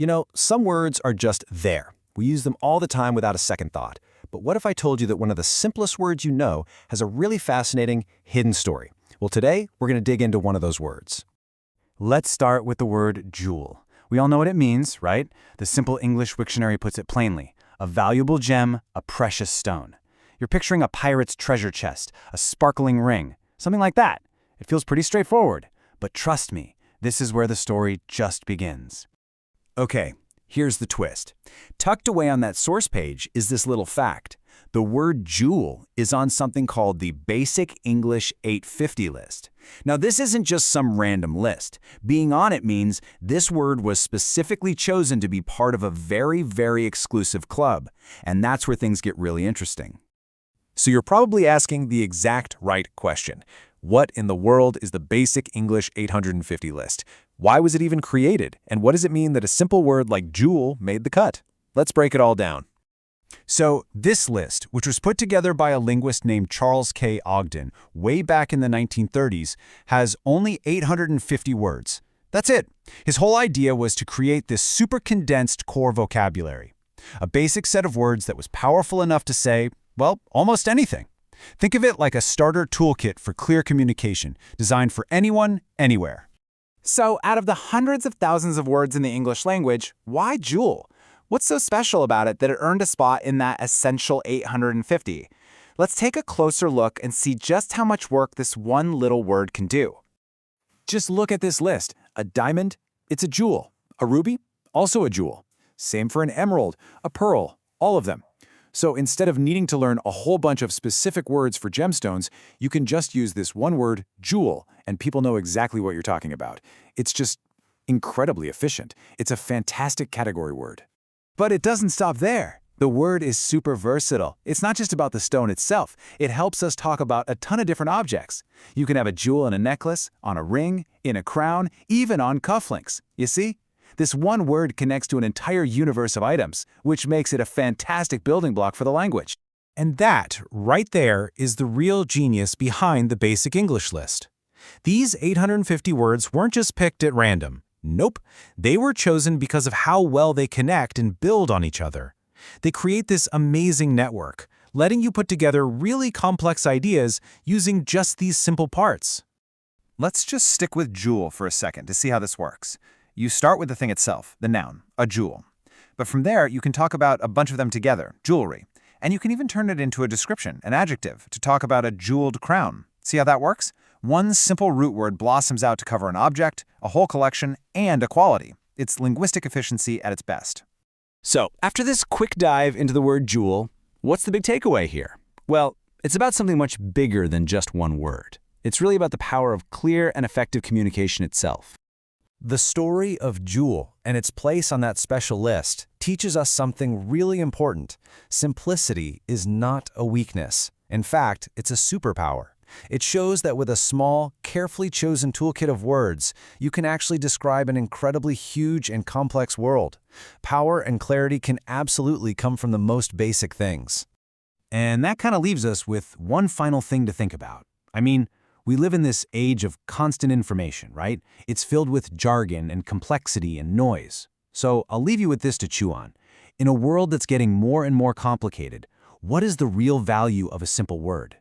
You know, some words are just there. We use them all the time without a second thought. But what if I told you that one of the simplest words you know has a really fascinating hidden story? Well, today we're going to dig into one of those words. Let's start with the word jewel. We all know what it means, right? The Simple English Wiktionary puts it plainly. A valuable gem, a precious stone. You're picturing a pirate's treasure chest, a sparkling ring, something like that. It feels pretty straightforward. But trust me, this is where the story just begins. Okay, here's the twist. Tucked away on that source page is this little fact. The word jewel is on something called the Basic English 850 list. Now, this isn't just some random list. Being on it means this word was specifically chosen to be part of a very, very exclusive club. And that's where things get really interesting. So you're probably asking the exact right question. What in the world is the Basic English 850 list? Why was it even created? And what does it mean that a simple word like jewel made the cut? Let's break it all down. So this list, which was put together by a linguist named Charles K. Ogden way back in the 1930s, has only 850 words. That's it. His whole idea was to create this super condensed core vocabulary. A basic set of words that was powerful enough to say, well, almost anything. Think of it like a starter toolkit for clear communication, designed for anyone, anywhere. So, out of the hundreds of thousands of words in the English language, why jewel? What's so special about it that it earned a spot in that essential 850? Let's take a closer look and see just how much work this one little word can do. Just look at this list. A diamond, it's a jewel. A ruby, also a jewel. Same for an emerald, a pearl, all of them. So instead of needing to learn a whole bunch of specific words for gemstones, you can just use this one word, jewel, and people know exactly what you're talking about. It's just incredibly efficient. It's a fantastic category word. But it doesn't stop there. The word is super versatile. It's not just about the stone itself. It helps us talk about a ton of different objects. You can have a jewel in a necklace, on a ring, in a crown, even on cufflinks. You see? This one word connects to an entire universe of items, which makes it a fantastic building block for the language. And that, right there, is the real genius behind the Basic English list. These 850 words weren't just picked at random. Nope, they were chosen because of how well they connect and build on each other. They create this amazing network, letting you put together really complex ideas using just these simple parts. Let's just stick with jewel for a second to see how this works. You start with the thing itself, the noun, a jewel. But from there, you can talk about a bunch of them together, jewelry. And you can even turn it into a description, an adjective, to talk about a jeweled crown. See how that works? One simple root word blossoms out to cover an object, a whole collection, and a quality. It's linguistic efficiency at its best. So, after this quick dive into the word jewel, what's the big takeaway here? Well, it's about something much bigger than just one word. It's really about the power of clear and effective communication itself. The story of jewel and its place on that special list teaches us something really important. Simplicity is not a weakness. In fact, it's a superpower. It shows that with a small, carefully chosen toolkit of words, you can actually describe an incredibly huge and complex world. Power and clarity can absolutely come from the most basic things. And that kind of leaves us with one final thing to think about. I mean, we live in this age of constant information, right? It's filled with jargon and complexity and noise. So I'll leave you with this to chew on. In a world that's getting more and more complicated, what is the real value of a simple word?